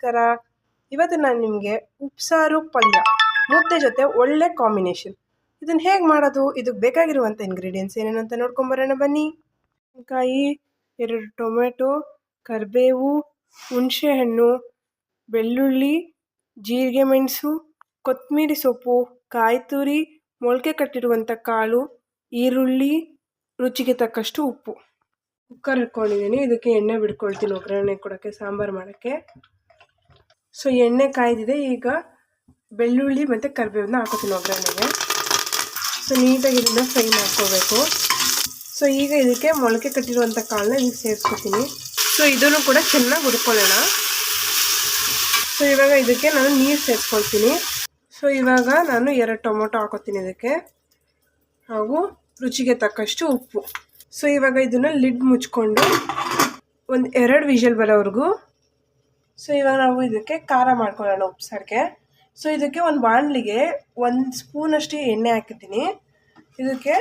ನಮಸ್ಕಾರ. ಇವತ್ತು ನಾನು ನಿಮಗೆ ಉಪ್ಸಾರು ಪಲ್ಯ ಮುದ್ದೆ ಜೊತೆ ಒಳ್ಳೆ ಕಾಂಬಿನೇಷನ್ ಇದನ್ನು ಹೇಗೆ ಮಾಡೋದು, ಇದಕ್ಕೆ ಬೇಕಾಗಿರುವಂಥ ಇಂಗ್ರೀಡಿಯೆಂಟ್ಸ್ ಏನೇನು ಅಂತ ನೋಡ್ಕೊಂಬರೋಣ ಬನ್ನಿ. ಕಾಯಿ, 2 ಟೊಮೆಟೊ, ಕರಿಬೇವು, ಹುಣಸೆಹಣ್ಣು, ಬೆಳ್ಳುಳ್ಳಿ, ಜೀರಿಗೆ ಮೆಣಸು, ಕೊತ್ತಂಬರಿ ಸೊಪ್ಪು, ಕಾಯಿ ತುರಿ, ಮೊಳಕೆ ಕಟ್ಟಿರುವಂಥ ಕಾಳು, ಈರುಳ್ಳಿ, ರುಚಿಗೆ ತಕ್ಕಷ್ಟು ಉಪ್ಪು. ಕುಕ್ಕರ್ ಇಟ್ಕೊಂಡಿದ್ದೀನಿ. ಇದಕ್ಕೆ ಎಣ್ಣೆ ಬಿಡ್ಕೊಳ್ತೀನಿ ಒಗ್ಗರಣೆ ಕೊಡೋಕ್ಕೆ, ಸಾಂಬಾರು ಮಾಡೋಕ್ಕೆ. ಸೊ ಎಣ್ಣೆ ಕಾಯ್ದಿದೆ. ಈಗ ಬೆಳ್ಳುಳ್ಳಿ ಮತ್ತು ಕರಿಬೇವನ್ನ ಹಾಕೋತೀನಿ ಒಗ್ಗರಣೆಗೆ. ಸೊ ನೀಟಾಗಿ ಇದನ್ನು ಫ್ರೈ ಮಾಡ್ಕೋಬೇಕು. ಸೊ ಈಗ ಇದಕ್ಕೆ ಮೊಳಕೆ ಕಟ್ಟಿರುವಂಥ ಕಾಳನ್ನ ಇದಕ್ಕೆ ಸೇರಿಸ್ಕೊತೀನಿ. ಸೊ ಇದನ್ನು ಕೂಡ ಚೆನ್ನಾಗಿ ಹುರ್ಕೊಳ್ಳೋಣ. ಸೊ ಇವಾಗ ಇದಕ್ಕೆ ನಾನು ನೀರು ಸೇರಿಸ್ಕೊಳ್ತೀನಿ. ಸೊ ಇವಾಗ ನಾನು 2 ಟೊಮೊಟೊ ಹಾಕೋತೀನಿ ಇದಕ್ಕೆ, ಹಾಗೂ ರುಚಿಗೆ ತಕ್ಕಷ್ಟು ಉಪ್ಪು. ಸೊ ಇವಾಗ ಇದನ್ನು ಲಿಡ್ ಮುಚ್ಕೊಂಡು ಒಂದು 2 ವಿಷಲ್ ಬರೋವರೆಗೂ. ಸೊ ಇವಾಗ ನಾವು ಇದಕ್ಕೆ ಖಾರ ಮಾಡ್ಕೊಳ್ಳೋಣ ಉಪ್ಸಾರಿಗೆ. ಸೊ ಇದಕ್ಕೆ ಒಂದು ಬಾಣಲಿಗೆ 1 ಸ್ಪೂನಷ್ಟು ಎಣ್ಣೆ ಹಾಕಿದ್ದೀನಿ. ಇದಕ್ಕೆ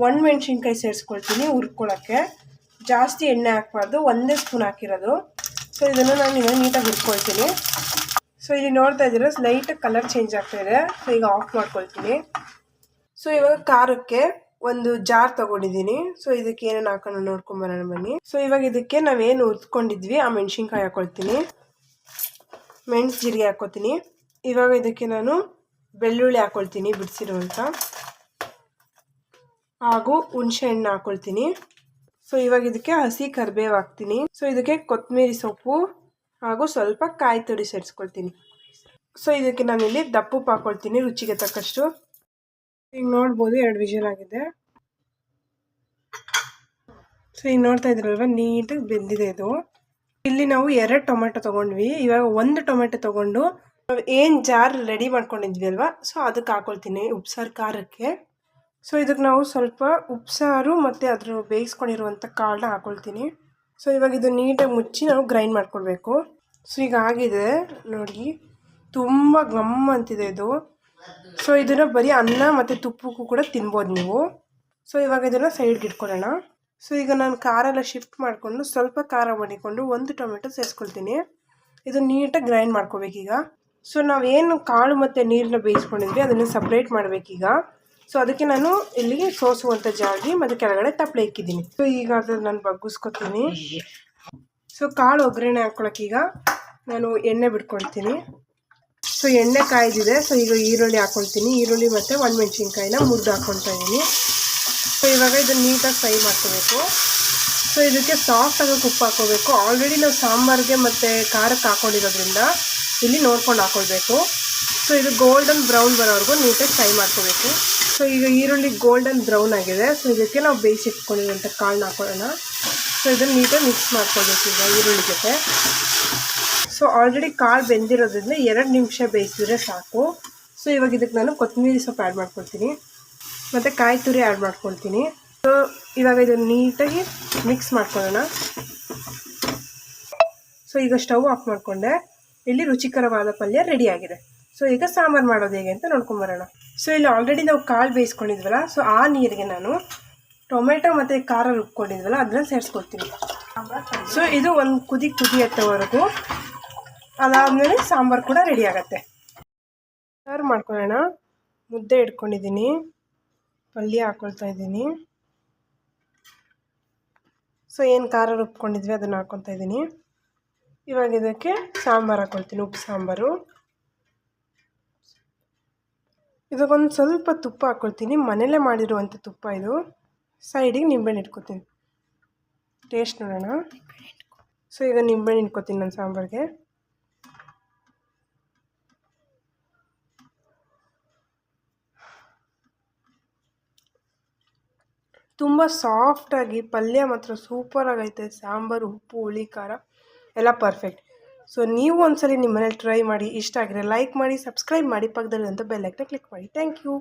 1 ಮೆಣಸಿನ್ಕಾಯಿ ಸೇರಿಸ್ಕೊಳ್ತೀನಿ ಹುರ್ಕೊಳ್ಳೋಕ್ಕೆ. ಜಾಸ್ತಿ ಎಣ್ಣೆ ಹಾಕಬಾರ್ದು, 1 ಸ್ಪೂನ್ ಹಾಕಿರೋದು. ಸೊ ಇದನ್ನು ನಾನು ಇವಾಗ ನೀಟಾಗಿ ಹುರ್ಕೊಳ್ತೀನಿ. ಸೊ ಇಲ್ಲಿ ನೋಡ್ತಾ ಇದ್ದೀರಾ ಲೈಟ್ ಕಲರ್ ಚೇಂಜ್ ಆಗ್ತಾ ಇದೆ. ಸೊ ಈಗ ಆಫ್ ಮಾಡ್ಕೊಳ್ತೀನಿ. ಸೊ ಇವಾಗ ಖಾರಕ್ಕೆ ಒಂದು ಜಾರ್ ತೊಗೊಂಡಿದ್ದೀನಿ. ಸೊ ಇದಕ್ಕೆ ಏನೇನು ಹಾಕೋಣ ನೋಡ್ಕೊಂಬರೋಣ ಬನ್ನಿ. ಸೊ ಇವಾಗ ಇದಕ್ಕೆ ನಾವೇನು ಹುರ್ಕೊಂಡಿದ್ವಿ ಆ ಮೆಣಸಿನ್ಕಾಯಿ ಹಾಕ್ಕೊಳ್ತೀನಿ, ಮೆಣಸು ಜೀರಿಗೆ ಹಾಕ್ಕೊತೀನಿ. ಇವಾಗ ಇದಕ್ಕೆ ನಾನು ಬೆಳ್ಳುಳ್ಳಿ ಹಾಕ್ಕೊಳ್ತೀನಿ ಬಿಡಿಸಿರುವಂಥ, ಹಾಗೂ ಹುಣಸೆ ಹಣ್ಣು ಹಾಕ್ಕೊಳ್ತೀನಿ. ಸೊ ಇವಾಗ ಇದಕ್ಕೆ ಹಸಿ ಕರಿಬೇವು ಹಾಕ್ತೀನಿ. ಸೊ ಇದಕ್ಕೆ ಕೊತ್ತಂಬರಿ ಸೊಪ್ಪು ಹಾಗೂ ಸ್ವಲ್ಪ ಕಾಯಿ ತುರಿ ಸೇರಿಸ್ಕೊಳ್ತೀನಿ. ಸೊ ಇದಕ್ಕೆ ನಾನಿಲ್ಲಿ ದಪ್ಪುಪ್ಪು ಹಾಕ್ಕೊಳ್ತೀನಿ ರುಚಿಗೆ ತಕ್ಕಷ್ಟು. ಈಗ ನೋಡ್ಬೋದು 2 ವಿಷಲ್ ಆಗಿದೆ. ಸೊ ಈಗ ನೋಡ್ತಾ ಇದ್ರಲ್ವ ನೀಟಾಗಿ ಬೆಂದಿದೆ ಇದು. ಇಲ್ಲಿ ನಾವು 2 ಟೊಮೆಟೊ ತೊಗೊಂಡ್ವಿ. ಇವಾಗ 1 ಟೊಮೆಟೊ ತೊಗೊಂಡು ನಾವು ಏನು ಜಾರ್ ರೆಡಿ ಮಾಡ್ಕೊಂಡಿದ್ವಿ ಅಲ್ವಾ, ಸೊ ಅದಕ್ಕೆ ಹಾಕ್ಕೊಳ್ತೀನಿ ಉಪ್ಸಾರು ಖಾರಕ್ಕೆ. ಸೊ ಇದಕ್ಕೆ ನಾವು ಸ್ವಲ್ಪ ಉಪ್ಸಾರು ಮತ್ತು ಅದ್ರ ಬೇಯಿಸ್ಕೊಂಡಿರುವಂಥ ಕಾಳನ್ನ ಹಾಕ್ಕೊಳ್ತೀನಿ. ಸೊ ಇವಾಗ ಇದು ನೀಟಾಗಿ ಮುಚ್ಚಿ ನಾವು ಗ್ರೈಂಡ್ ಮಾಡ್ಕೊಳ್ಬೇಕು. ಸೊ ಈಗ ಆಗಿದೆ ನೋಡಿ, ತುಂಬ ಗಮ್ ಅಂತಿದೆ ಇದು. ಸೊ ಇದನ್ನು ಬರೀ ಅನ್ನ ಮತ್ತು ತುಪ್ಪಕ್ಕೂ ಕೂಡ ತಿನ್ಬೋದು ನೀವು. ಸೊ ಇವಾಗ ಇದನ್ನು ಸೈಡ್ಗೆ ಇಟ್ಕೊಳ್ಳೋಣ. ಸೊ ಈಗ ನಾನು ಖಾರ ಎಲ್ಲ ಶಿಫ್ಟ್ ಮಾಡಿಕೊಂಡು ಸ್ವಲ್ಪ ಖಾರ ಮಾಡಿಕೊಂಡು 1 ಟೊಮೆಟೊ ಸೇರಿಸ್ಕೊಳ್ತೀನಿ. ಇದು ನೀಟಾಗಿ ಗ್ರೈಂಡ್ ಮಾಡ್ಕೋಬೇಕೀಗ. ಸೊ ನಾವೇನು ಕಾಳು ಮತ್ತು ನೀರನ್ನ ಬೇಯಿಸ್ಕೊಂಡಿದ್ವಿ ಅದನ್ನು ಸಪ್ರೇಟ್ ಮಾಡಬೇಕೀಗ. ಸೊ ಅದಕ್ಕೆ ನಾನು ಇಲ್ಲಿ ಸೋಸುವಂಥ ಜಾಗಿ ಮತ್ತು ಕೆಳಗಡೆ ತಪ್ಪಲೆ ಇಕ್ಕಿದ್ದೀನಿ. ಸೊ ಈಗ ಅದನ್ನು ನಾನು ಬಗ್ಗಿಸ್ಕೊತೀನಿ. ಸೊ ಕಾಳು ಒಗ್ಗರಣೆ ಹಾಕ್ಕೊಳಕ್ಕೀಗ ನಾನು ಎಣ್ಣೆ ಬಿಟ್ಕೊಳ್ತೀನಿ. ಸೊ ಎಣ್ಣೆ ಕಾಯ್ದಿದೆ. ಸೊ ಈಗ ಈರುಳ್ಳಿ ಹಾಕ್ಕೊಳ್ತೀನಿ. ಈರುಳ್ಳಿ ಮತ್ತು 1 ಮೆಣಸಿನ್ಕಾಯಿನ ಮುರಿದು ಹಾಕ್ಕೊಳ್ತಾ ಇದ್ದೀನಿ. ಸೊ ಇವಾಗ ಇದನ್ನು ನೀಟಾಗಿ ಫ್ರೈ ಮಾಡ್ಕೋಬೇಕು. ಸೊ ಇದಕ್ಕೆ ಸಾಫ್ಟಾಗಿ ಉಪ್ಪು ಹಾಕ್ಕೋಬೇಕು. ಆಲ್ರೆಡಿ ನಾವು ಸಾಂಬಾರಿಗೆ ಮತ್ತು ಖಾರಕ್ಕೆ ಹಾಕ್ಕೊಂಡಿರೋದ್ರಿಂದ ಇಲ್ಲಿ ನೋಡ್ಕೊಂಡು ಹಾಕ್ಕೊಳ್ಬೇಕು. ಸೊ ಇದು ಗೋಲ್ಡನ್ ಬ್ರೌನ್ ಬರೋವರೆಗೂ ನೀಟಾಗಿ ಫ್ರೈ ಮಾಡ್ಕೋಬೇಕು. ಸೊ ಈಗ ಈರುಳ್ಳಿ ಗೋಲ್ಡನ್ ಬ್ರೌನ್ ಆಗಿದೆ. ಸೊ ಇದಕ್ಕೆ ನಾವು ಬೇಯಿಸಿಟ್ಕೊಂಡಿರೋಂಥ ಕಾಳನ್ನ ಹಾಕೊಳ್ಳೋಣ. ಸೊ ಇದನ್ನು ನೀಟಾಗಿ ಮಿಕ್ಸ್ ಮಾಡ್ಕೊಳ್ಬೇಕು ಈಗ ಈರುಳ್ಳಿ ಜೊತೆ. ಸೊ ಆಲ್ರೆಡಿ ಕಾಳು ಬೆಂದಿರೋದ್ರಿಂದ 2 ನಿಮಿಷ ಬೇಯಿಸಿದ್ರೆ ಸಾಕು. ಸೊ ಇವಾಗ ಇದಕ್ಕೆ ನಾನು ಕೊತ್ತಂಬರಿ ಸೊಪ್ಪು ಆ್ಯಡ್ ಮಾಡ್ಕೊಳ್ತೀನಿ ಮತ್ತು ಕಾಯಿ ತುರಿ ಆ್ಯಡ್ ಮಾಡ್ಕೊಳ್ತೀನಿ. ಸೊ ಇವಾಗ ಇದನ್ನು ನೀಟಾಗಿ ಮಿಕ್ಸ್ ಮಾಡ್ಕೊಳ್ಳೋಣ. ಸೊ ಈಗ ಸ್ಟವ್ ಆಫ್ ಮಾಡಿಕೊಂಡೆ. ಇಲ್ಲಿ ರುಚಿಕರವಾದ ಪಲ್ಯ ರೆಡಿಯಾಗಿದೆ. ಸೊ ಈಗ ಸಾಂಬಾರು ಮಾಡೋದು ಹೇಗೆ ಅಂತ ನೋಡ್ಕೊಂಬರೋಣ. ಸೊ ಇಲ್ಲಿ ಆಲ್ರೆಡಿ ನಾವು ಕಾಳು ಬೇಯಿಸ್ಕೊಂಡಿದ್ವಲ್ಲ, ಸೊ ಆ ನೀರಿಗೆ ನಾನು ಟೊಮೆಟೊ ಮತ್ತು ಖಾರ ರುಬ್ಕೊಂಡಿದ್ವಲ್ಲ ಅದನ್ನ ಸೇರಿಸ್ಕೊಳ್ತೀನಿ. ಸೊ ಇದು ಒಂದು ಕುದಿ ಹತ್ತೋವರೆಗೂ, ಅದಾದಮೇಲೆ ಸಾಂಬಾರು ಕೂಡ ರೆಡಿ ಆಗುತ್ತೆ. ಸಾರು ಮಾಡ್ಕೊಳ್ಳೋಣ. ಮುದ್ದೆ ಇಟ್ಕೊಂಡಿದ್ದೀನಿ, ಪಲ್ಯ ಹಾಕ್ಕೊಳ್ತಾ ಇದ್ದೀನಿ. ಸೊ ಏನು ಖಾರ ರುಬ್ಕೊಂಡಿದ್ವಿ ಅದನ್ನು ಹಾಕ್ಕೊಳ್ತಾ ಇದ್ದೀನಿ. ಇವಾಗ ಇದಕ್ಕೆ ಸಾಂಬಾರು ಹಾಕ್ಕೊಳ್ತೀನಿ, ಉಪ್ಪು ಸಾಂಬಾರು. ಇದಕ್ಕೊಂದು ಸ್ವಲ್ಪ ತುಪ್ಪ ಹಾಕ್ಕೊಳ್ತೀನಿ, ಮನೇಲೇ ಮಾಡಿರುವಂಥ ತುಪ್ಪ ಇದು. ಸೈಡಿಗೆ ನಿಂಬೆಹಣ್ಣು ಇಟ್ಕೊತೀನಿ, ಟೇಸ್ಟ್ ನೋಡೋಣ. ಸೊ ಈಗ ನಿಂಬೆಹಣ್ಣು ಇಟ್ಕೊತೀನಿ ನನ್ನ ಸಾಂಬಾರಿಗೆ. ತುಂಬ ಸಾಫ್ಟಾಗಿ ಪಲ್ಯ ಮಾತ್ರ ಸೂಪರಾಗೈತೆ. ಸಾಂಬಾರು, ಉಪ್ಪು, ಹುಳಿ, ಖಾರ ಎಲ್ಲ ಪರ್ಫೆಕ್ಟ್. ಸೊ ನೀವು ಒಂದ್ಸಲಿ ನಿಮ್ಮ ಮನೇಲಿ ಟ್ರೈ ಮಾಡಿ. ಇಷ್ಟ ಆಗಿದ್ರೆ ಲೈಕ್ ಮಾಡಿ, ಸಬ್ಸ್ಕ್ರೈಬ್ ಮಾಡಿ, ಪಕ್ಕದಲ್ಲಿರುವಂಥ ಬೆಲ್ ಐಕನ್ನ ಕ್ಲಿಕ್ ಮಾಡಿ. Thank you.